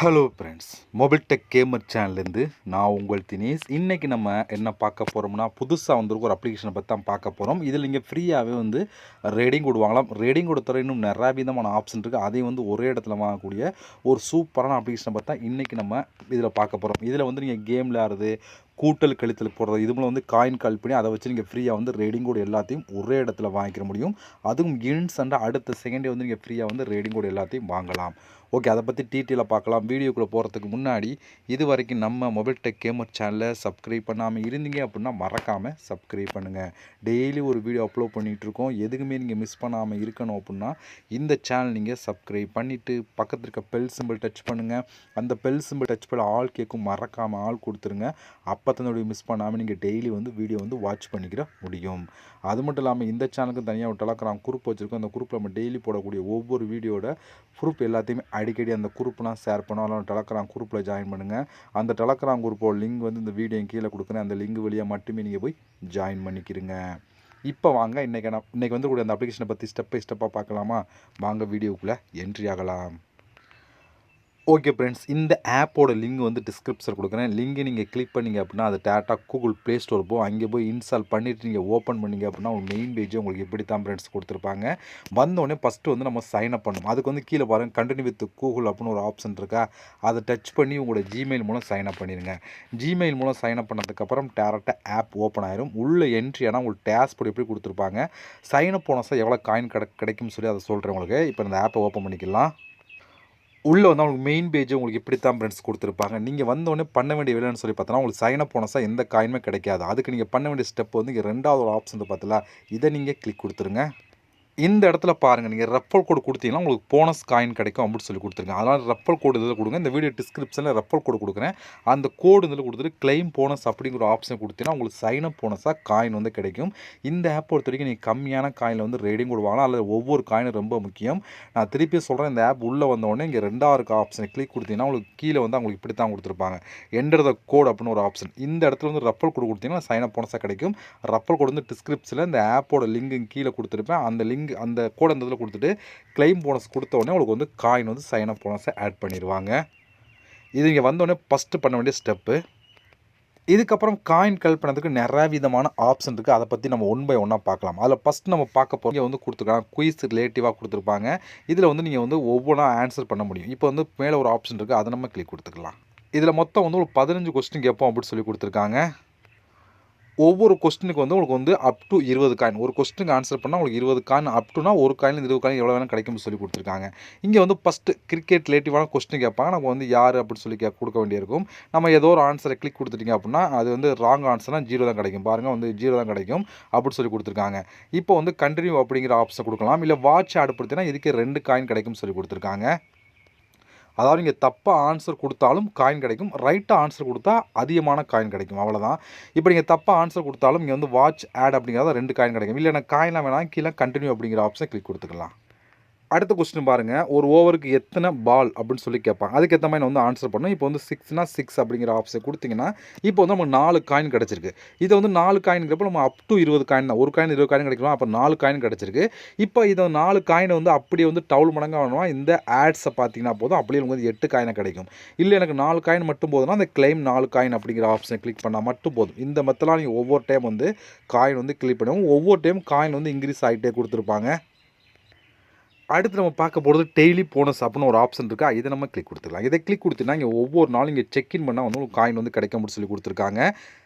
Hello friends, mobile tech gamer சேனல்லேருந்து நான் உங்கள் தினேஷ். இன்றைக்கி நம்ம என்ன பார்க்க போகிறோம்னா, புதுசாக வந்திருக்க ஒரு அப்ளிகேஷனை பற்றி தான் பார்க்க போகிறோம். இதில் நீங்கள் ஃப்ரீயாகவே வந்து ரேடிங் கோட் வாங்கலாம். ரேடிங் கோட் தவிர இன்னும் நிறைய விதமான ஆப்ஷன் இருக்குது. அதையும் வந்து ஒரே இடத்துல வாங்கக்கூடிய ஒரு சூப்பரான அப்ளிகேஷனை பற்றி தான் இன்றைக்கி நம்ம இதில் பார்க்க போகிறோம். இதில் வந்து நீங்கள் கேம் விளையாடுறது, கூட்டல் கழித்தல் போடுறது, இதுபோல் வந்து காயின் கால் பண்ணி அதை வச்சு நீங்கள் ஃப்ரீயாக வந்து ரேடிங் கோட் எல்லாத்தையும் ஒரே இடத்துல வாங்கிக்க முடியும். அதுவும் இன்ஸ்டன்ட்டாக அடுத்த செகண்டே வந்து நீங்கள் ஃப்ரீயாக வந்து ரேடிங் கோட் எல்லாத்தையும் வாங்கலாம். ஓகே, அதை பற்றி டீட்டெயிலாக பார்க்கலாம். வீடியோக்குள்ளே போகிறதுக்கு முன்னாடி இது வரைக்கும் நம்ம மொபைல் டெக் கேமர் சேனலை சப்ஸ்கிரைப் பண்ணாமல் இருந்தீங்க அப்படின்னா மறக்காமல் சப்ஸ்கிரைப் பண்ணுங்கள். டெய்லி ஒரு வீடியோ அப்லோட் பண்ணிகிட்ருக்கோம். எதுக்குமே நீங்கள் மிஸ் பண்ணாமல் இருக்கணும் அப்படின்னா இந்த சேனல் நீங்கள் சப்ஸ்கிரைப் பண்ணிவிட்டு பக்கத்தில் இருக்க பெல் சிம்பிள் டச் பண்ணுங்கள். அந்த பெல் சிம்பிள் டச் பண்ண ஆல் கேட்கும், மறக்காமல் ஆள் கொடுத்துருங்க. அப்போ தான் மிஸ் பண்ணாமல் நீங்கள் டெய்லி வந்து வீடியோ வந்து வாட்ச் பண்ணிக்கிற முடியும். அது மட்டும் இல்லாமல் இந்த சேனலுக்கு தனியாக ஒரு டெலகிராம் குரூப் வச்சுருக்கோம். அந்த குரூப்பில் நம்ம டெய்லி போடக்கூடிய ஒவ்வொரு வீடியோட ப்ரூஃப் எல்லாத்தையுமே அடிக்கடி அந்த குரூப்லாம் ஷேர் பண்ணோம். அதனால் டெலகிராம் குரூப்பில் ஜாயின் பண்ணுங்கள். அந்த டெலகிராம் குரூப்போட லிங்க் வந்து இந்த வீடியோ கீழே கொடுக்குறேன். அந்த லிங்க் வழியாக மட்டுமே நீங்கள் போய் ஜாயின் பண்ணிக்கிறீங்க. இப்போ வாங்க இன்றைக்கி வந்து கூட அந்த அப்ளிகேஷனை பற்றி ஸ்டெப் பை ஸ்டெப்பாக பார்க்கலாமா? வாங்க வீடியோக்குள்ளே என்ட்ரி ஆகலாம். ஓகே ஃப்ரெண்ட்ஸ், இந்த ஆப்போட லிங்க் வந்து டிஸ்கிரிப்ஷன் கொடுக்குறேன். லிங்கை நீங்கள் கிளிக் பண்ணிங்க அப்படின்னா அது டேரெக்டாக கூகுள் ப்ளே ஸ்டோர் போகும். அங்கே போய் இன்ஸ்டால் பண்ணிவிட்டு நீங்கள் ஓப்பன் பண்ணிங்க அப்படின்னா ஒரு மெயின் பேஜ் உங்களுக்கு இப்படி தான் ஃப்ரெண்ட்ஸ் கொடுத்துருப்பாங்க. வந்தோடனே ஃபஸ்ட்டு வந்து நம்ம சைன் அப் பண்ணணும். அதுக்கு வந்து கீழே பாருங்கள், கண்டினியூ வித் கூகுள் அப்படின்னு ஒரு ஆப்ஷன் இருக்கா, அதை டச் பண்ணி உங்களோட ஜிமெயில் மூலம் சைன் அப் பண்ணிடுங்க. ஜிமெயில் மூலம் சைன் அப் பண்ணதுக்கப்புறம் டேரெக்டாக ஆப் ஓப்பன் ஆயிரும். உள்ளே என்ட்ரி ஆனால் உங்களுக்கு டேஷ்போர்ட் எப்படி கொடுத்துருப்பாங்க, சைன் அப் போனஸாக எவ்வளோ காயின் கிடைக்கும்னு சொல்லி அதை சொல்கிறேன் உங்களுக்கு. இப்போ இந்த ஆப்பை ஓப்பன் பண்ணிக்கலாம். உள்ளே வந்து அவங்களுக்கு மெயின் பேஜ் உங்களுக்கு இப்படி தான் ஃப்ரெண்ட்ஸ் கொடுத்துருப்பாங்க. நீங்கள் வந்தோடனே பண்ண வேண்டிய வேலைன்னு சொல்லி பார்த்தோன்னா உங்களுக்கு சைன் அப் போனஸாக எந்த காயினுமே கிடைக்காது. அதுக்கு நீங்கள் பண்ண வேண்டிய ஸ்டெப் வந்து இங்கே ரெண்டாவது ஒரு ஆப்ஷன் பார்த்தல, இதை நீங்கள் கிளிக் கொடுத்துருங்க. இந்த இடத்துல பாருங்கள், நீங்கள் ரெஃபர் கோடு கொடுத்தீங்கன்னா உங்களுக்கு போனஸ் காயின் கிடைக்கும் அப்படின்னு சொல்லி கொடுத்துருங்க. அதனால் ரெஃபர் கோடு இதில் கொடுங்க. இந்த வீடியோ டிஸ்கிரிப்ஷனில் ரெஃபர் கோடு கொடுக்குறேன். அந்த கோடு இதில் கொடுத்துட்டு கிளைம் போனஸ் அப்படிங்கிற ஒரு ஆப்ஷன் கொடுத்தீங்கன்னா உங்களுக்கு சைன் அப் போனஸாக காயின் வந்து கிடைக்கும். இந்த ஆப் பொறுத்த வரைக்கும் நீங்கள் கம்மியான காயினில் வந்து ரேடிங் கோடு வாங்கலாம். அல்லது ஒவ்வொரு காயினும் ரொம்ப முக்கியம். நான் திருப்பி சொல்கிறேன், இந்த ஆப் உள்ளே வந்தோடனே இங்கே ரெண்டாவது ஆப்ஷனை கிளிக் கொடுத்தீங்கன்னா உங்களுக்கு கீழே வந்து அவங்களுக்கு இப்படி தான் கொடுத்துருப்பாங்க, என்டர் த கோட் அப்படின்னு ஒரு ஆப்ஷன். இந்த இடத்துல வந்து ரெஃபர் கோடு கொடுத்தீங்கன்னா சைன் அப் போனஸாக கிடைக்கும். ரெஃபர் கோடு வந்து டிஸ்கிரிப்ஷனில் இந்த ஆப்போட லிங்கு கீழே கொடுத்துருப்பேன். அந்த லிங்க் அந்த கோட் அந்த இதில் கொடுத்துட்டு கிளைம் போனஸ் கொடுத்த உடனே உங்களுக்கு வந்து காயின் வந்து சைன் அப் போனஸை ஆட் பண்ணிடுவாங்க. இது இங்கே வந்தோடனே ஃபஸ்ட்டு பண்ண வேண்டிய ஸ்டெப்பு. இதுக்கப்புறம் காயின் கலெக்ட் பண்ணுறதுக்கு நிறைய விதமான ஆப்ஷன் இருக்குது. அதை பற்றி நம்ம ஒன் பை ஒன்னாக பார்க்கலாம். அதில் ஃபஸ்ட் நம்ம பார்க்க போகிறோம், இங்கே வந்து கொடுத்துருக்காங்க குயிஸ் ரிலேட்டிவாக கொடுத்துருப்பாங்க. இதில் வந்து நீங்கள் வந்து ஒவ்வொன்றா ஆன்சர் பண்ண முடியும். இப்போ வந்து மேலே ஒரு ஆப்ஷன் இருக்குது, அதை நம்ம கிளிக் கொடுத்துக்கலாம். இதில் மொத்தம் வந்து ஒரு 15 கொஸ்டின் கேட்போம் அப்படின்னு சொல்லி கொடுத்துருக்காங்க. ஒவ்வொரு கொஸ்டினுக்கு வந்து உங்களுக்கு வந்து அப் டு 20 காயின். ஒரு கொஸ்டினுக்கு ஆன்சர் பண்ணால் உங்களுக்கு 20 காயின், அப் டுனா ஒரு காயின் 20 காயின் எவ்வளோ வேணால் கிடைக்கும்னு சொல்லி கொடுத்துருக்காங்க. இங்கே வந்து ஃபஸ்ட்டு கிரிக்கெட் ரிலேட்டிவான கொஸ்டின் கேட்பாங்க. நம்ம வந்து யார் அப்படின்னு சொல்லி கொடுக்க வேண்டியிருக்கும். நம்ம ஏதோ ஒரு ஆன்சரை கிளிக் கொடுத்துட்டிங்க அப்படின்னா அது வந்து ராங் ஆன்சர்னால் 0 தான் கிடைக்கும். பாருங்கள், வந்து 0 தான் கிடைக்கும் அப்படின்னு சொல்லி கொடுத்துருக்காங்க. இப்போ வந்து கண்டினியூ அப்படிங்கிற ஆப்ஷன் கொடுக்கலாம். இல்லை வாட்ச் ஆட் படுத்தினா இதுக்கு 2 காயின் கிடைக்கும்னு சொல்லி கொடுத்துருக்காங்க. அதாவது நீங்கள் தப்பாக ஆன்சர் கொடுத்தாலும் காயின் கிடைக்கும், ரைட்டாக ஆன்சர் கொடுத்தா அதிகமான காயின் கிடைக்கும், அவ்வளோதான். இப்போ நீங்கள் தப்பாக ஆன்சர் கொடுத்தாலும் இங்கே வந்து வாட்ச் ஆட் அப்படிங்கிறத 2 காயின் கிடைக்கும். இல்லை எனக்கு காயின்லாம் வேணாம், கீழே கண்டினியூ அப்படிங்கிற ஆப்ஷனை கிளிக் கொடுத்துக்கலாம். அடுத்த கொஸ்டின் பாருங்கள், ஒரு ஓவருக்கு எத்தனை பால் அப்படின்னு சொல்லி கேட்பாங்க. அதுக்கேற்ற மாதிரி நான் வந்து ஆன்சர் பண்ணணும். இப்போ வந்து 6னா 6 அப்படிங்கிற ஆப்ஷன் கொடுத்தீங்கன்னா இப்போ வந்து நமக்கு 4 காயின் கிடச்சிருக்கு. இதை வந்து 4 காயின்ங்கிறப்ப நம்ம அப் டு 20 காயின் தான். ஒரு காயின் 20 காயின் கிடைக்கலாம். அப்போ 4 காயின் கிடச்சிருக்கு. இப்போ இதை 4 காயினை வந்து அப்படியே வந்து டவுல் மடங்காக வேணுமா, இந்த ஆட்ஸை பார்த்தீங்கன்னா போதும், அப்படியே நமக்கு வந்து 8 காயினை கிடைக்கும். இல்லை எனக்கு 4 காயின் மட்டும் போதும்னா அந்த கிளைம் 4 காயின் அப்படிங்கிற ஆப்ஷனை கிளிக் பண்ணால் மட்டும் போதும். இந்த மெத்தலாம் நீங்கள் ஒவ்வொரு டைம் வந்து காயின் வந்து கிளிக் பண்ணுவோம். ஒவ்வொரு டைம் காயின் வந்து இன்க்ரீஸ் ஆகிட்டே கொடுத்துருப்பாங்க. அடுத்து நம்ம பார்க்க போகிறது டெய்லி போனஸ் அப்படின்னு ஒரு ஆப்ஷன் இருக்கா, இதை நம்ம கிளிக் கொடுத்துக்கலாம். இதை கிளிக் கொடுத்தீங்கன்னா இங்கே ஒவ்வொரு நாளும் இங்கே செக்இன் பண்ணால் வந்து ஒரு காயின் வந்து கிடைக்கும் சொல்லி கொடுத்துருக்காங்க.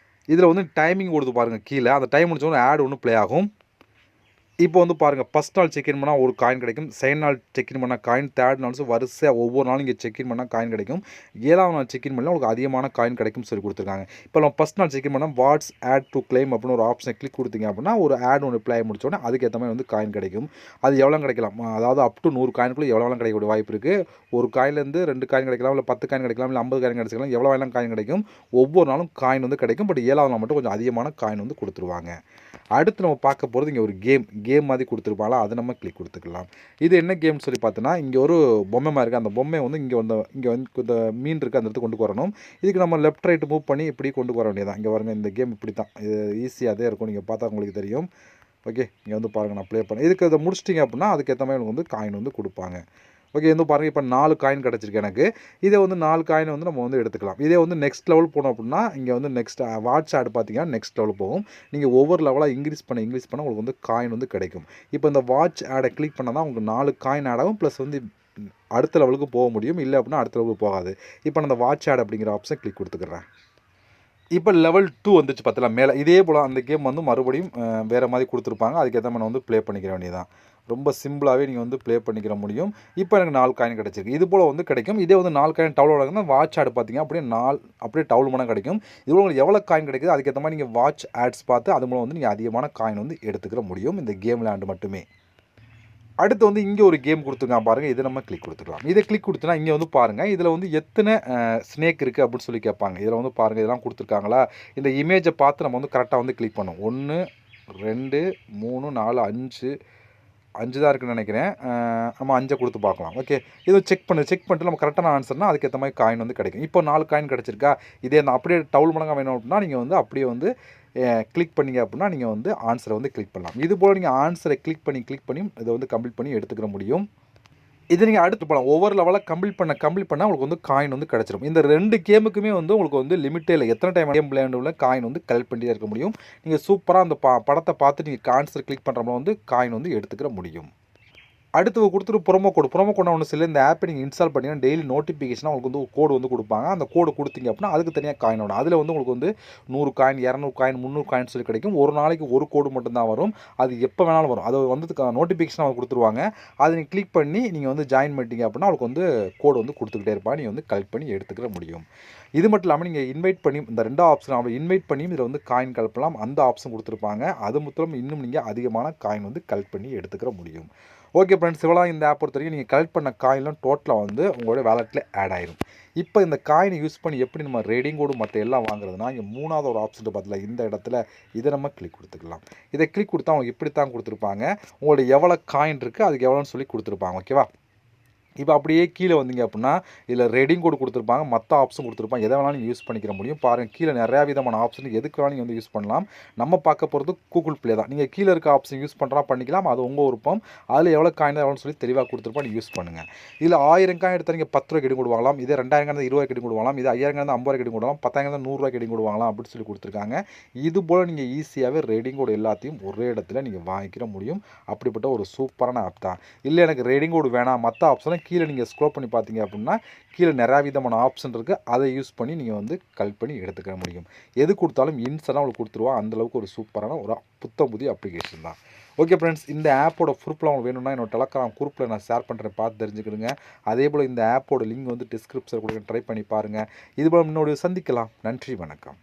இதில் வந்து டைமிங் கொடுத்து பாருங்கள் கீழே, அந்த டைம் முடிச்சோன்னா ஆட் ஒன்று ப்ளே ஆகும். இப்போ வந்து பாருங்கள், ஃபஸ்ட் நாள் செக்இன் பண்ணால் ஒரு காயின் கிடைக்கும், செகண்ட் நாள் செக்இன் பண்ணால் காயின், தேர்ட் நாள்ஸும் வரிசையாக ஒவ்வொரு நாளும் இங்கே செக்இன் பண்ணால் காயின் கிடைக்கும், 7ஆம் நாள் செக்இன் பண்ணால் உங்களுக்கு அதிகமான காயின் கிடைக்கும் சொல்லி கொடுத்துருக்காங்க. இப்போ நம்ம ஃபஸ்ட் நாள் செக்இன் பண்ணால் வாட்ஸ் ஆட் டு கிளைம் அப்படின்னு ஒரு ஆப்ஷனை கிளிக் கொடுத்தீங்க அப்படின்னா ஒரு ஆட் ஒன்று ப்ளே முடிச்சோடனே அதுக்கேற்ற மாதிரி வந்து காயின் கிடைக்கும். அது எவ்வளோ கிடைக்கலாம், அதாவது அப் டு 100 காயினுக்குள்ளே எவ்வளோ கிடைக்கக்கூடிய வாய்ப்பு இருக்குது. ஒரு காயிலேருந்து 2 காயின் கிடைக்கலாம், இல்லை 10 காயின் கிடைக்கலாம், இல்லை 50 காயின் கிடைச்சிக்கலாம், எவ்வளோ வேணாலும் காயின் கிடைக்கும். ஒவ்வொரு நாளும் காயின் வந்து கிடைக்கும். பட் 7ஆவது நாள் மட்டும் கொஞ்சம் அதிகமான காயின் வந்து கொடுத்துருவாங்க. அடுத்து நம்ம பார்க்க போகிறது இங்கே ஒரு கேம் மாதிரி கொடுத்துருப்பாங்களா, அதை நம்ம கிளிக் கொடுத்துக்கலாம். இது என்ன கேம்னு சொல்லி பார்த்தோன்னா, இங்கே ஒரு பொம்மை மாதிரி இருக்குது. அந்த பொம்மையை வந்து இங்கே வந்து இந்த மீன் இருக்குது, அந்த இடத்துக்கு கொண்டு வரணும். இதுக்கு நம்ம லெஃப்ட் ரைட் மூவ் பண்ணி இப்படி கொண்டு வர வேண்டியதான். இங்கே பாருங்கள், இந்த கேம் இப்படி தான், இது ஈஸியாக தான் இருக்கும், நீங்கள் பார்த்தா உங்களுக்கு தெரியும். ஓகே, இங்கே வந்து பாருங்கள், நான் ப்ளே பண்ணேன். இதுக்கு இதை முடிச்சிட்டிங்க அப்படின்னா அதுக்கேற்ற மாதிரி வந்து காயின் வந்து கொடுப்பாங்க. ஓகே வந்து பாருங்கள் இப்போ 4 காயின் கிடச்சிருக்கு எனக்கு. இதை வந்து 4 காயின் வந்து நம்ம வந்து எடுத்துக்கலாம். இதே வந்து நெக்ஸ்ட் லெவல் போனோம் அப்படின்னா இங்கே வந்து நெக்ஸ்ட் வாட்ச் ஆட் பார்த்தீங்கன்னா நெக்ஸ்ட் லெவல் போகும். நீங்கள் ஒவ்வொரு லெவலாக இன்க்ரீஸ் பண்ண உங்களுக்கு வந்து காயின் வந்து கிடைக்கும். இப்போ இந்த வாட்ச் ஆடை கிளிக் பண்ணால் தான் உங்களுக்கு 4 காயின் ஆட் ஆகும். ப்ளஸ் வந்து அடுத்த லெவலுக்கு போக முடியும். இல்லை அப்படின்னா அடுத்த லெவலுக்கு போகாது. இப்போ நான் அந்த வாட்ச் ஆட் அப்படிங்கிற ஆப்ஷன் கிளிக் கொடுத்துக்கிறேன். இப்போ லெவல் 2 வந்துச்சு பார்த்தலாம் மேலே. இதே போல் அந்த கேம் வந்து மறுபடியும் வேறு மாதிரி கொடுத்துருப்பாங்க. அதுக்கேற்ற மாதிரி நான் வந்து ப்ளே பண்ணிக்கிற வேண்டியதான். ரொம்ப சிம்பிளாகவே நீங்கள் வந்து ப்ளே பண்ணிக்கிற முடியும். இப்போ எனக்கு 4 காயின் கிடச்சிருக்கு. இது போல் வந்து கிடைக்கும். இதே வந்து 4 காயின் டவுல் வழங்குனா வாட்ச் ஆட் பார்த்தீங்க அப்படியே அப்படியே டவுல் மனம் கிடைக்கும். இது போல் உங்களுக்கு எவ்வளோ காயின் கிடைக்குது அதுக்கேற்ற மாதிரி நீங்கள் வாட்ச் ஆட்ஸ் பார்த்து அது மூலம் வந்து நீங்கள் அதிகமான காயின் வந்து எடுத்துக்கிற முடியும் இந்த கேம் விளையாண்டு மட்டுமே. அடுத்து வந்து இங்கே ஒரு கேம் கொடுத்துருக்கான் பாருங்கள். இதை நம்ம கிளிக் கொடுத்துக்கலாம். இதை கிளிக் கொடுத்தனா இங்கே வந்து பாருங்கள் இதில் வந்து எத்தனை ஸ்னேக் இருக்குது அப்படின்னு சொல்லி கேட்பாங்க. இதில் வந்து பாருங்கள் இதெல்லாம் கொடுத்துருக்காங்களா, இந்த இமேஜை பார்த்து நம்ம வந்து கரெக்டாக வந்து கிளிக் பண்ணணும். 1 2 3 4 5 தான் இருக்குன்னு நினைக்கிறேன். நம்ம 5 கொடுத்து பார்க்கலாம். ஓகே இதை செக் பண்ணிட்டு நம்ம கரெக்டான ஆன்சர்னால் அதுக்கேற்ற மாதிரி காயின் வந்து கிடைக்கும். இப்போ 4 காயின் கிடச்சிருக்கா, இதே நான் அப்படியே டவுல் மடங்காக வேணும் அப்படின்னா நீங்கள் வந்து அப்படியே வந்து கிளிக் பண்ணிங்க அப்படின்னா நீங்கள் வந்து ஆன்சரை வந்து கிளிக் பண்ணலாம். இது போல் நீங்கள் ஆன்சரை கிளிக் பண்ணி இதை வந்து கம்ப்ளீட் பண்ணி எடுத்துக்கிற முடியும். இது நீங்கள் அடுத்து போகலாம். ஒவ்வொரு லெவலாக கம்ப்ளீட் பண்ணால் உங்களுக்கு வந்து காயின் வந்து கிடச்சிரும். இந்த 2 கேமுக்குமே வந்து உங்களுக்கு வந்து லிமிட்டே இல்லை. எத்தனை டைம் கேம் விளையாண்டுள்ள காயின் வந்து கலெக்ட் பண்ணிட்டே இருக்க முடியும். நீங்கள் சூப்பராக அந்த படத்தை பார்த்து நீங்கள் ஆன்சர் கிளிக் பண்ணுறப்ப வந்து காயின் வந்து எடுத்துக்கிற முடியும். அடுத்து கொடுத்துட்டு ப்ரோமோ கோட் ஒன்று சில இந்த ஆப்பை நீங்கள் இன்ஸ்டால் பண்ணிங்கன்னா டெய்லி நோட்டிஃபிகேஷனாக உங்களுக்கு வந்து ஒரு கோடு வந்து கொடுப்பாங்க. அந்த கோடு கொடுத்தீங்க அப்படின்னா அதுக்கு தனியாக காயின் வரும். அதில் வந்து உங்களுக்கு வந்து 100 காயின் 200 காயின் 300 காயின் சொல்லி கிடைக்கும். ஒரு நாளைக்கு ஒரு கோடு மட்டும்தான் வரும். அது எப்போ வேணாலும் வரும். அது வந்து நோட்டிஃபிகேஷனாக கொடுத்துருவாங்க. அதை நீங்கள் கிளிக் பண்ணி நீங்கள் வந்து ஜாயின் பண்ணிட்டீங்க அப்படின்னா அவங்களுக்கு வந்து கோடு வந்து கொடுத்துக்கிட்டே இருப்பாங்க. நீங்கள் வந்து கலெக்ட் பண்ணி எடுத்துக்கிற முடியும். இது மட்டும் இல்லாமல் நீங்கள் இன்வைட் பண்ணி இந்த 2 ஆப்ஷன் அவங்களை இன்வைட் பண்ணியும் இதில் வந்து காயின் கலப்பலாம். அந்த ஆப்ஷன் கொடுத்துருப்பாங்க. அது மட்டும் இன்னும் நீங்கள் அதிகமான காயின் வந்து கலெக்ட் பண்ணி எடுத்துக்கிற முடியும். ஓகே ஃப்ரெண்ட்ஸ், இவ்வளோ இந்த ஆப் பொறுத்த வரைக்கும் நீங்கள் கலெக்ட் பண்ண காயின்லாம் டோட்டலாக வந்து உங்களோட வேலெட்டில் ஆட் ஆயிரும். இப்போ இந்த காயினை யூஸ் பண்ணி எப்படி நம்ம ரேடிங் கோடு மற்ற எல்லாம் வாங்குறதுனா இங்கே 3வது ஒரு ஆப்ஷன் பார்த்தல இந்த இடத்துல இதை நம்ம கிளிக் கொடுத்துக்கலாம். இதை கிளிக் கொடுத்தா அவங்க இப்படி தான் கொடுத்துருப்பாங்க. உங்களோட எவ்வளோ காயின் இருக்குது அதுக்கு எவ்வளோன்னு சொல்லி கொடுத்துருப்பாங்க. ஓகேவா, இப்போ அப்படியே கீழே வந்தீங்க அப்படின்னா இதில் ரெடிங் கோடு கொடுத்துருப்பாங்க, மற்ற ஆப்ஷன் கொடுத்துருப்பாங்க. எதை வேணாலும் நீங்கள் யூஸ் பண்ணிக்கிற முடியும். பாருங்கள் கீழே நிறையா விதமான ஆப்ஷன் எதுக்கு வேணாலும் நீங்கள் வந்து யூஸ் பண்ணலாம். நம்ம பார்க்க போகிறது கூகுள் ப்ளே தான். நீங்கள் கீழே இருக்க ஆப்ஷன் யூஸ் பண்ணுறா பண்ணிக்கலாம், அது உங்கள் விருப்பம். அதில் எவ்வளோ காயின் எவ்வளோன்னு சொல்லி தெளிவாக கொடுத்துருப்போம், நீங்கள் யூஸ் பண்ணுங்கள். இதில் 1000 காயின் எடுத்தால் நீங்கள் 10 ரூபாய் கெடிங் கொடுவாங்களாம். இதே 2000 காயின் 20 ரூபாய் கெடிங் கொடுவாங்களாம். இது 5000 காயின் 50 ரூபாய் கெடிங் கொடுவாங்களாம். 10,000 காயின் 100 ரூபாய் கெடிங் கொடுவாங்களாம் அப்படின்னு சொல்லி கொடுத்துருக்காங்க. இது போல் நீங்கள் ஈஸியாகவே ரேடிங் கோடு எல்லாத்தையும் ஒரே இடத்துல நீங்கள் வாங்கிக்கிற முடியும். அப்படிப்பட்ட ஒரு சூப்பரான ஆப் தான். இல்லை எனக்கு ரேடிங் கோடு வேணாம், மற்ற ஆப்ஷனை கீழே நீங்கள் ஸ்க்ரோல் பண்ணி பார்த்தீங்க அப்படின்னா கீழே நிறையா விதமான ஆப்ஷன் இருக்குது. அதை யூஸ் பண்ணி நீங்கள் வந்து கலெக்ட் பண்ணி எடுத்துக்க முடியும். எது கொடுத்தாலும் இன்ஸ்டன்ட்டாக உங்களுக்கு கொடுத்துருவா. அந்தளவுக்கு ஒரு சூப்பரான ஒரு புதிய அப்ளிகேஷன் தான். ஓகே ஃப்ரெண்ட்ஸ், இந்த ஆப்போட ப்ரூஃப்லாம் உங்களுக்கு வேணும்னா என்னோட டெலகிராம் குரூப்பில் நான் ஷேர் பண்ணுறேன், பார்த்து தெரிஞ்சுக்கிடுங்க. அதே போல் இந்த ஆப்போட லிங்க் வந்து டிஸ்கிரிப்ஷனில் கொடுக்க ட்ரை பண்ணி பாருங்கள். இது போல் இன்னொரு சந்திக்கலாம். நன்றி, வணக்கம்.